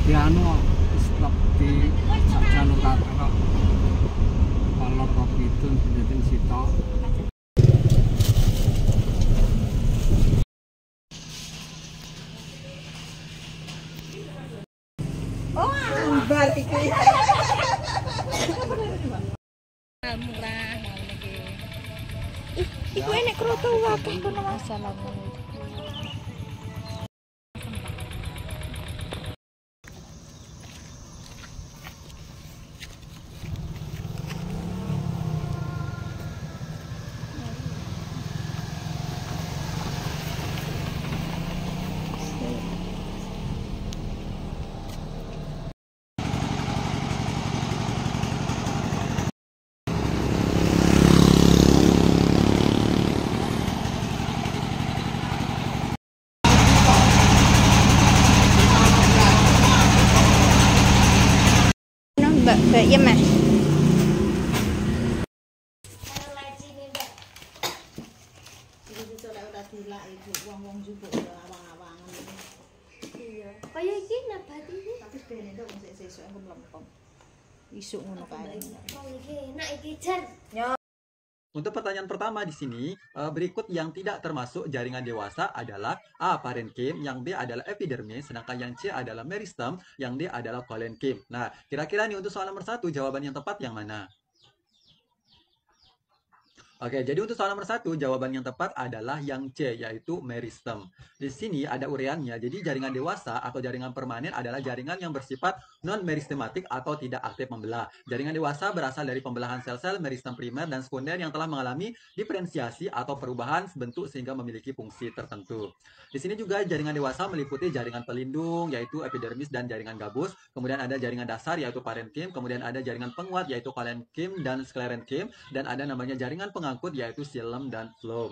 Ya anu stop di sak jalur kata kok. Kolor kok itu jadi sitok. Oh, ambar iki. Murah mau lagi. Iku enek kroto akeh kono Mas. Assalamualaikum. Mbak ya Mas. Kaya iki nabati iki. Tapi ben entuk sesuk aku mlempem. Isuk ngono kae. Oh iki enak iki Jan. Untuk pertanyaan pertama di sini, berikut yang tidak termasuk jaringan dewasa adalah A. Parenchyma, yang B adalah epidermis, sedangkan yang C adalah meristem, yang D adalah collenchyma. Nah, kira-kira nih untuk soal nomor 1, jawaban yang tepat yang mana? Oke, jadi untuk soal nomor 1, jawaban yang tepat adalah yang C, yaitu meristem. Di sini ada uraiannya, jadi jaringan dewasa atau jaringan permanen adalah jaringan yang bersifat non-meristematik atau tidak aktif membelah. Jaringan dewasa berasal dari pembelahan sel-sel meristem primer dan sekunder yang telah mengalami diferensiasi atau perubahan bentuk sehingga memiliki fungsi tertentu. Di sini juga jaringan dewasa meliputi jaringan pelindung, yaitu epidermis dan jaringan gabus. Kemudian ada jaringan dasar, yaitu parenchyma. Kemudian ada jaringan penguat, yaitu collenchyma dan sclerenchyma. Dan ada namanya jaringan pengangkut, yaitu xilem dan phloem.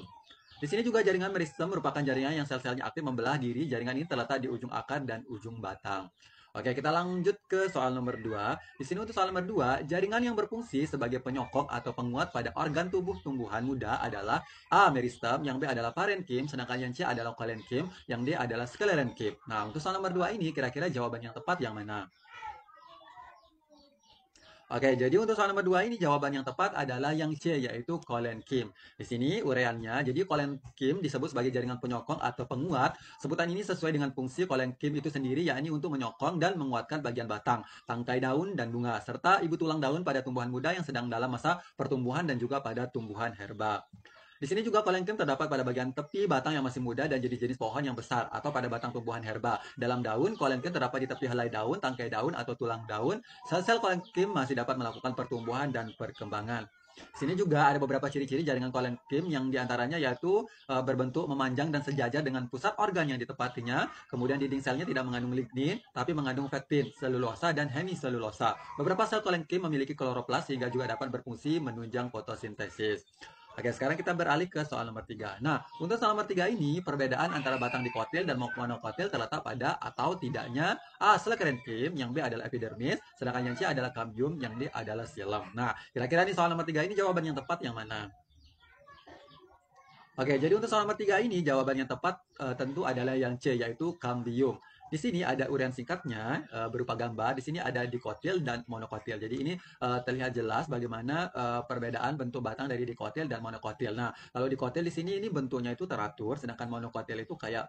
Di sini juga jaringan meristem merupakan jaringan yang sel-selnya aktif membelah diri. Jaringan ini terletak di ujung akar dan ujung batang. Oke, kita lanjut ke soal nomor 2. Di sini untuk soal nomor 2, jaringan yang berfungsi sebagai penyokong atau penguat pada organ tubuh tumbuhan muda adalah A. meristem, yang B adalah parenchyma, sedangkan yang C adalah collenchyma, yang D adalah sclerenchyma. Nah, untuk soal nomor 2 ini kira-kira jawaban yang tepat yang mana? Oke, jadi untuk soal nomor 2 ini jawaban yang tepat adalah yang C, yaitu collenchyma. Di sini uraiannya, jadi collenchyma disebut sebagai jaringan penyokong atau penguat. Sebutan ini sesuai dengan fungsi collenchyma itu sendiri, yakni untuk menyokong dan menguatkan bagian batang, tangkai daun, dan bunga, serta ibu tulang daun pada tumbuhan muda yang sedang dalam masa pertumbuhan dan juga pada tumbuhan herba. Di sini juga collenchyma terdapat pada bagian tepi batang yang masih muda dan jenis-jenis pohon yang besar atau pada batang tumbuhan herba. Dalam daun, collenchyma terdapat di tepi helai daun, tangkai daun, atau tulang daun. Sel-sel collenchyma masih dapat melakukan pertumbuhan dan perkembangan. Di sini juga ada beberapa ciri-ciri jaringan collenchyma yang diantaranya yaitu berbentuk memanjang dan sejajar dengan pusat organ yang ditepatinya. Kemudian dinding selnya tidak mengandung lignin, tapi mengandung pektin, selulosa, dan hemiselulosa. Beberapa sel collenchyma memiliki kloroplas sehingga juga dapat berfungsi menunjang fotosintesis. Oke, sekarang kita beralih ke soal nomor 3. Nah, untuk soal nomor 3 ini, perbedaan antara batang dikotil dan monokotil terletak pada atau tidaknya A. sclerenchyma, yang B adalah epidermis, sedangkan yang C adalah cambium, yang D adalah xilem. Nah, kira-kira nih soal nomor 3 ini jawaban yang tepat yang mana? Oke, jadi untuk soal nomor 3 ini jawaban yang tepat tentu adalah yang C, yaitu cambium. Di sini ada uraian singkatnya berupa gambar. Di sini ada dikotil dan monokotil. Jadi ini terlihat jelas bagaimana perbedaan bentuk batang dari dikotil dan monokotil. Nah, kalau dikotil di sini ini bentuknya itu teratur, sedangkan monokotil itu kayak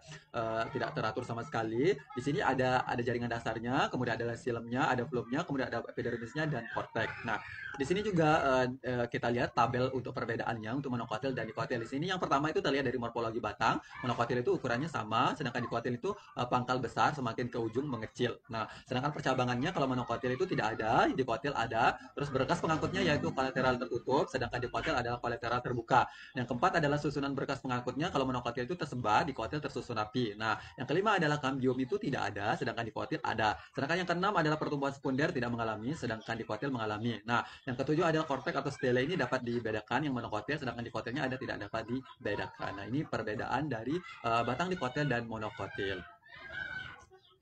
tidak teratur sama sekali. Di sini ada jaringan dasarnya, kemudian ada silemnya, ada phloemnya, kemudian ada epidermisnya dan korteks. Nah, di sini juga kita lihat tabel untuk perbedaannya untuk monokotil dan dikotil. Di sini yang pertama itu terlihat dari morfologi batang. Monokotil itu ukurannya sama, sedangkan dikotil itu pangkal besar semakin ke ujung mengecil. Nah, sedangkan percabangannya kalau monokotil itu tidak ada, dikotil ada. Terus berkas pengangkutnya yaitu kolateral tertutup, sedangkan dikotil adalah kolateral terbuka. Yang keempat adalah susunan berkas pengangkutnya. Kalau monokotil itu tersebar, dikotil tersusun rapi. Nah, yang kelima adalah cambium itu tidak ada, sedangkan dikotil ada. Sedangkan yang keenam adalah pertumbuhan sekunder tidak mengalami, sedangkan dikotil mengalami. Nah, yang ketujuh adalah korteks atau stele ini dapat dibedakan yang monokotil, sedangkan dikotilnya ada tidak dapat dibedakan. Nah, ini perbedaan dari batang dikotil dan monokotil.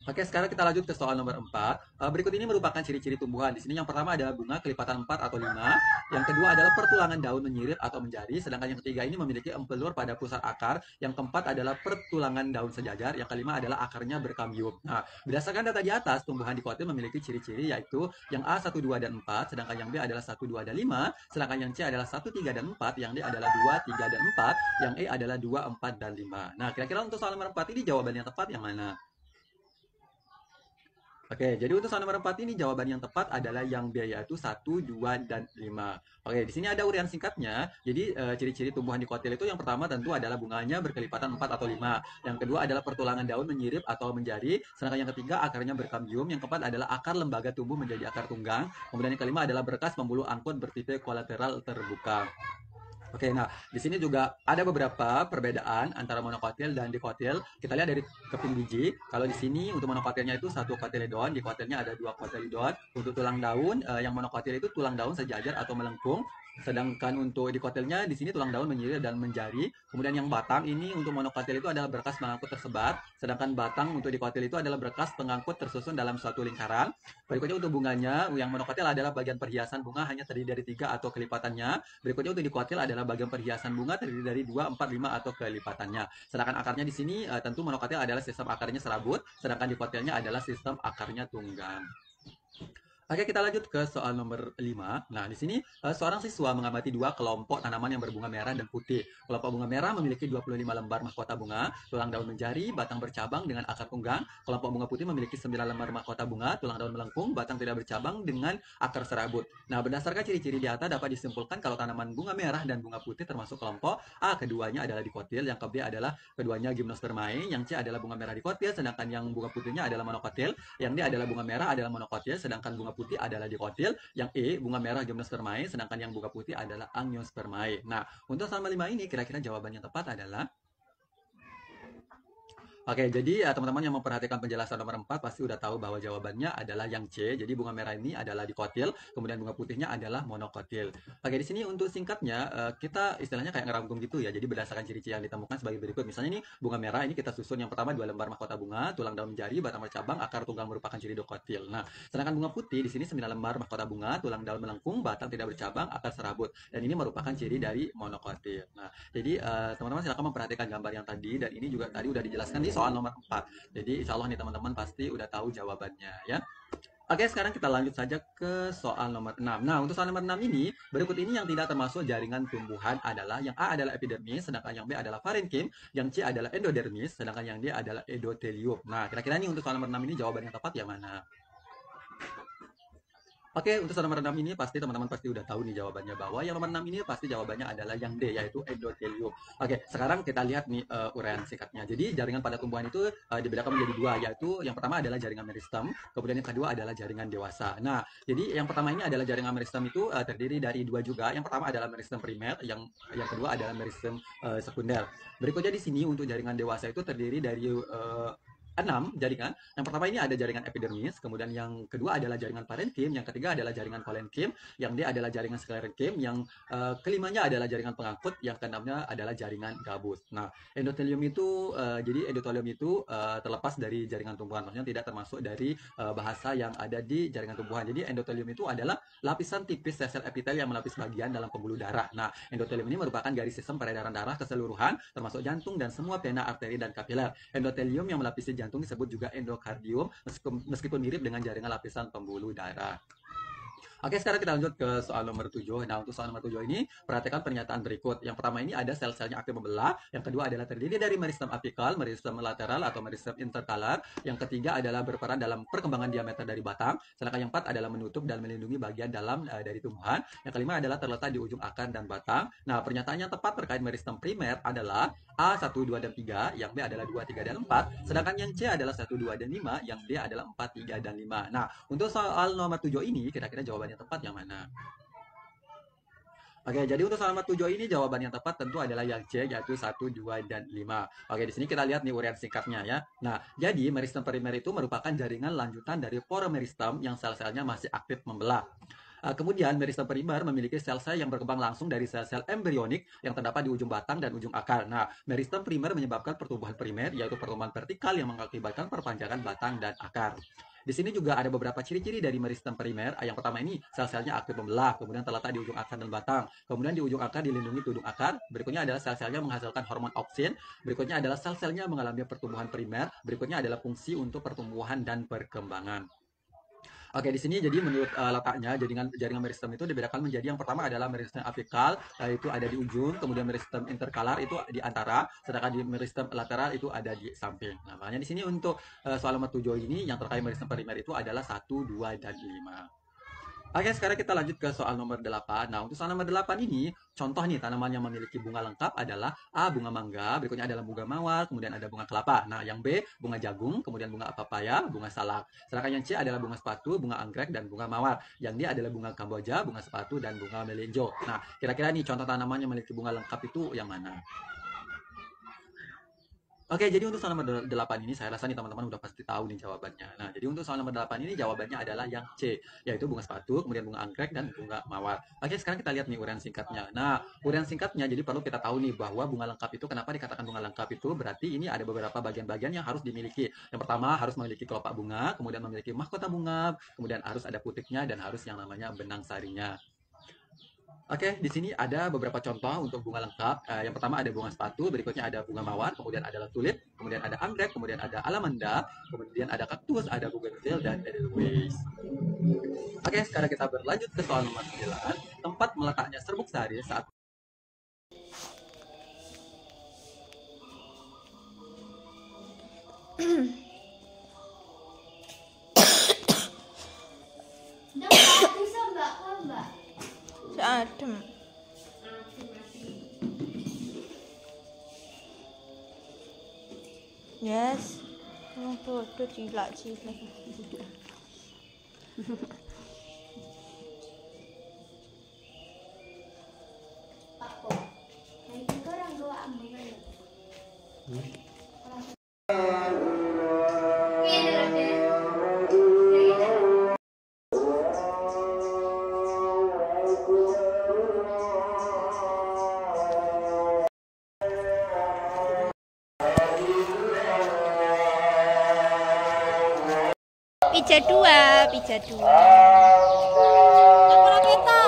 Oke, sekarang kita lanjut ke soal nomor 4. Berikut ini merupakan ciri-ciri tumbuhan. Di sini yang pertama adalah bunga kelipatan 4 atau 5. Yang kedua adalah pertulangan daun menyirip atau menjari. Sedangkan yang ketiga ini memiliki empelur pada pusat akar. Yang keempat adalah pertulangan daun sejajar. Yang kelima adalah akarnya berkambium. Nah, berdasarkan data di atas, tumbuhan dikotil memiliki ciri-ciri yaitu yang A 1, 2, dan 4. Sedangkan yang B adalah 1, 2, dan 5. Sedangkan yang C adalah 1, 3, dan 4. Yang D adalah 2, 3, dan 4. Yang E adalah 2, 4, dan 5. Nah, kira-kira untuk soal nomor 4 ini jawaban yang tepat yang mana? Oke, jadi untuk soal nomor 4 ini jawaban yang tepat adalah yang B, yaitu 1, 2, dan 5. Oke, di sini ada uraian singkatnya. Jadi ciri-ciri tumbuhan dikotil itu yang pertama tentu adalah bunganya berkelipatan 4 atau 5. Yang kedua adalah pertulangan daun menyirip atau menjari. Sedangkan yang ketiga akarnya berkambium. Yang keempat adalah akar lembaga tumbuh menjadi akar tunggang. Kemudian yang kelima adalah berkas pembuluh angkut bertipe kolateral terbuka. Oke, nah di sini juga ada beberapa perbedaan antara monokotil dan dikotil. Kita lihat dari keping biji. Kalau di sini untuk monokotilnya itu satu kotiledon, dikotilnya ada 2 kotiledon. Untuk tulang daun, yang monokotil itu tulang daun sejajar atau melengkung. Sedangkan untuk dikotilnya di sini tulang daun menyirip dan menjari. Kemudian yang batang ini untuk monokotil itu adalah berkas pengangkut tersebar. Sedangkan batang untuk dikotil itu adalah berkas pengangkut tersusun dalam suatu lingkaran. Berikutnya untuk bunganya, yang monokotil adalah bagian perhiasan bunga hanya terdiri dari 3 atau kelipatannya. Berikutnya untuk dikotil adalah bagian perhiasan bunga terdiri dari 2, 4, 5 atau kelipatannya. Sedangkan akarnya di sini tentu monokotil adalah sistem akarnya serabut, sedangkan dikotilnya adalah sistem akarnya tunggang. Oke, kita lanjut ke soal nomor 5. Nah, di sini seorang siswa mengamati 2 kelompok tanaman yang berbunga merah dan putih. Kelompok bunga merah memiliki 25 lembar mahkota bunga, tulang daun menjari, batang bercabang dengan akar tunggang. Kelompok bunga putih memiliki 9 lembar mahkota bunga, tulang daun melengkung, batang tidak bercabang dengan akar serabut. Nah, berdasarkan ciri-ciri di atas dapat disimpulkan kalau tanaman bunga merah dan bunga putih termasuk kelompok A, keduanya adalah dikotil, yang ke B adalah keduanya gymnospermae, yang C adalah bunga merah dikotil, sedangkan yang bunga putihnya adalah monokotil, yang D adalah bunga merah adalah monokotil, sedangkan bunga putih adalah dikotil, yang E bunga merah gymnospermae, sedangkan yang bunga putih adalah angiospermae. Nah, untuk soal 5 ini kira-kira jawaban yang tepat adalah Oke, jadi teman-teman yang memperhatikan penjelasan nomor 4 pasti udah tahu bahwa jawabannya adalah yang C. Jadi bunga merah ini adalah dikotil, kemudian bunga putihnya adalah monokotil. Oke, di sini untuk singkatnya kita istilahnya kayak ngerangkum gitu ya. Jadi berdasarkan ciri-ciri yang ditemukan sebagai berikut. Misalnya ini bunga merah ini kita susun yang pertama 2 lembar mahkota bunga, tulang daun jari, batang bercabang, akar tunggang merupakan ciri dikotil. Nah, sedangkan bunga putih di sini 9 lembar mahkota bunga, tulang daun melengkung, batang tidak bercabang, akar serabut. Dan ini merupakan ciri dari monokotil. Nah, jadi teman-teman silakan memperhatikan gambar yang tadi dan ini juga tadi udah dijelaskan di soal nomor 4. Jadi insya Allah nih teman-teman pasti udah tahu jawabannya ya. Oke, sekarang kita lanjut saja ke soal nomor 6. Nah, untuk soal nomor 6 ini, berikut ini yang tidak termasuk jaringan tumbuhan adalah yang A adalah epidermis, sedangkan yang B adalah parenkim, yang C adalah endodermis, sedangkan yang D adalah endotelium. Nah, kira-kira nih untuk soal nomor 6 ini jawaban yang tepat yang mana? Oke, untuk soal nomor 6 ini pasti teman-teman pasti udah tahu nih jawabannya, bahwa yang nomor 6 ini pasti jawabannya adalah yang D, yaitu endotelium. Oke, sekarang kita lihat nih uraian singkatnya. Jadi jaringan pada tumbuhan itu dibedakan menjadi 2, yaitu yang pertama adalah jaringan meristem, kemudian yang kedua adalah jaringan dewasa. Nah, jadi yang pertama ini adalah jaringan meristem itu terdiri dari 2 juga. Yang pertama adalah meristem primer, yang kedua adalah meristem sekunder. Berikutnya di sini untuk jaringan dewasa itu terdiri dari 6 jaringan. Yang pertama ini ada jaringan epidermis, kemudian yang kedua adalah jaringan parenkim, yang ketiga adalah jaringan kolenkim, yang D adalah jaringan sklerenkim, yang kelimanya adalah jaringan pengangkut, yang keenamnya adalah jaringan gabus. Nah, endotelium itu jadi endotelium itu terlepas dari jaringan tumbuhan, maksudnya tidak termasuk dari bahasa yang ada di jaringan tumbuhan. Jadi endotelium itu adalah lapisan tipis sel-sel epitel yang melapis bagian dalam pembuluh darah. Nah, endotelium ini merupakan garis sistem peredaran darah keseluruhan, termasuk jantung dan semua vena, arteri, dan kapiler. Endotelium yang melapisi jantung disebut juga endokardium, meskipun mirip dengan jaringan lapisan pembuluh darah. Oke, sekarang kita lanjut ke soal nomor 7. Nah, untuk soal nomor 7 ini, perhatikan pernyataan berikut. Yang pertama ini ada sel-selnya aktif membelah. Yang kedua adalah terdiri dari meristem apikal, meristem lateral atau meristem interkalar. Yang ketiga adalah berperan dalam perkembangan diameter dari batang. Sedangkan yang keempat adalah menutup dan melindungi bagian dalam dari tumbuhan. Yang kelima adalah terletak di ujung akar dan batang. Nah, pernyataan yang tepat terkait meristem primer adalah A, 1, 2, dan 3. Yang B adalah 2, 3, dan 4. Sedangkan yang C adalah 1, 2, dan 5. Yang D adalah 4, 3, dan 5. Nah, untuk soal nomor 7 ini, kira-kira jawabannya tepat yang mana? Oke, jadi untuk soal nomor 7 ini jawaban yang tepat tentu adalah yang C, yaitu 1, 2, dan 5. Oke, di sini kita lihat nih uraian singkatnya ya. Nah, jadi meristem primer itu merupakan jaringan lanjutan dari poromeristem yang sel-selnya masih aktif membelah. Kemudian meristem primer memiliki sel-sel yang berkembang langsung dari sel-sel embrionik yang terdapat di ujung batang dan ujung akar. Nah, meristem primer menyebabkan pertumbuhan primer, yaitu pertumbuhan vertikal yang mengakibatkan perpanjangan batang dan akar. Di sini juga ada beberapa ciri-ciri dari meristem primer. Yang pertama ini sel-selnya aktif membelah, kemudian terletak di ujung akar dan batang. Kemudian di ujung akar dilindungi tudung akar. Berikutnya adalah sel-selnya menghasilkan hormon auksin. Berikutnya adalah sel-selnya mengalami pertumbuhan primer. Berikutnya adalah fungsi untuk pertumbuhan dan perkembangan. Oke, di sini jadi menurut letaknya jaringan meristem itu dibedakan menjadi yang pertama adalah meristem apikal, itu ada di ujung, kemudian meristem interkalar itu di antara, sedangkan di meristem lateral itu ada di samping. Nah, makanya di sini untuk soal nomor 7 ini yang terkait meristem primer itu adalah 1, 2, dan 5. Oke, sekarang kita lanjut ke soal nomor 8. Nah, untuk soal nomor 8 ini, contoh nih tanaman yang memiliki bunga lengkap adalah A, bunga mangga, berikutnya adalah bunga mawar, kemudian ada bunga kelapa. Nah, yang B, bunga jagung, kemudian bunga papaya, bunga salak. Sedangkan yang C adalah bunga sepatu, bunga anggrek, dan bunga mawar. Yang D adalah bunga kamboja, bunga sepatu, dan bunga melinjo. Nah, kira-kira nih contoh tanaman yang memiliki bunga lengkap itu yang mana? Oke, jadi untuk soal nomor 8 ini saya rasa nih teman-teman udah pasti tahu nih jawabannya. Nah, jadi untuk soal nomor 8 ini jawabannya adalah yang C, yaitu bunga sepatu, kemudian bunga anggrek, dan bunga mawar. Oke, sekarang kita lihat nih uraian singkatnya. Nah, uraian singkatnya jadi perlu kita tahu nih bahwa bunga lengkap itu kenapa dikatakan bunga lengkap itu berarti ini ada beberapa bagian-bagian yang harus dimiliki. Yang pertama harus memiliki kelopak bunga, kemudian memiliki mahkota bunga, kemudian harus ada putiknya dan harus yang namanya benang sarinya. Oke, di sini ada beberapa contoh untuk bunga lengkap. Yang pertama ada bunga sepatu, berikutnya ada bunga mawar, kemudian adalah tulip, kemudian ada anggrek, kemudian ada alamanda, kemudian ada kaktus, ada bougainville, dan edelweiss. Oke, sekarang kita berlanjut ke soal nomor 9. Tempat meletaknya serbuk sari saat Bisa mbak, mbak. Adem. Yes. Bodoh cilak-cilak. Pak kok. Nah, itu orang bawa ambil. Pizza 2, pizza 2. Apa kita?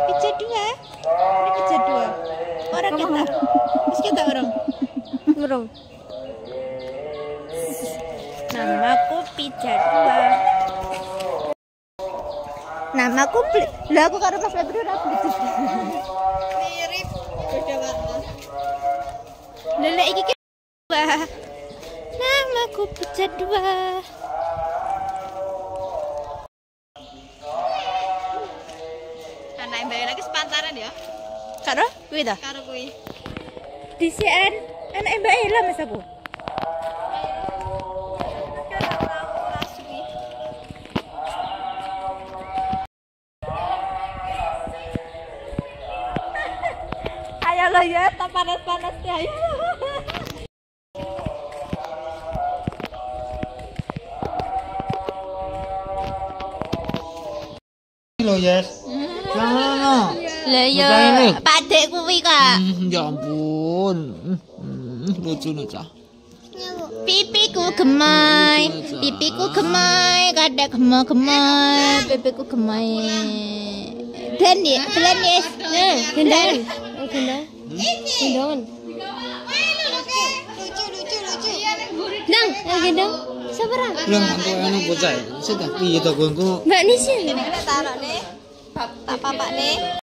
Pizza 2. Ini pizza 2. Orang kita. Terus kita orang. Orang. Namaku pizza 2. Namaku lah aku karo Mas Febri ora pizza. Mirip beda warna. Lele iki ki 2. Namaku pizza 2. Anak mbak lagi sepantaran ya? Karo kuwi ta? Karo kuwi. Disian anak mbak Ela Mas aku. Ayo lo ya, tak panas-panas ya. Lo yes. Jangan. Lah ya, Pakdek kuwi kak. Ya ampun. Lucu cah. Pipiku gemai, pipiku gemai, kadek gemai, pipiku gemai. Denis, gendang. Oh, gendang. Gendang. Lucu. Nang, gendang. Sabaran. Ulang aku anu bocah. Sudah piye to gongku? Mbak Nisin. Tarokne. Tak papakne.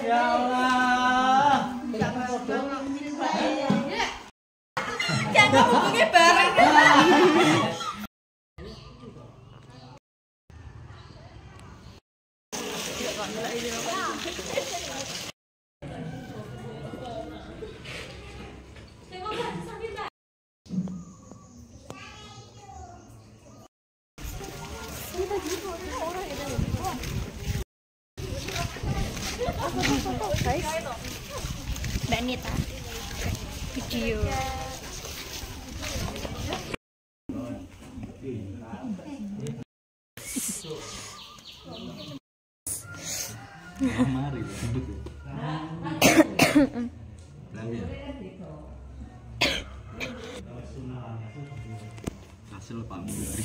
Ya Allah. Jangan hubungi bareng. Mbak Nita video Mari ribet ya. Berani ya? Hasil Pak Menteri.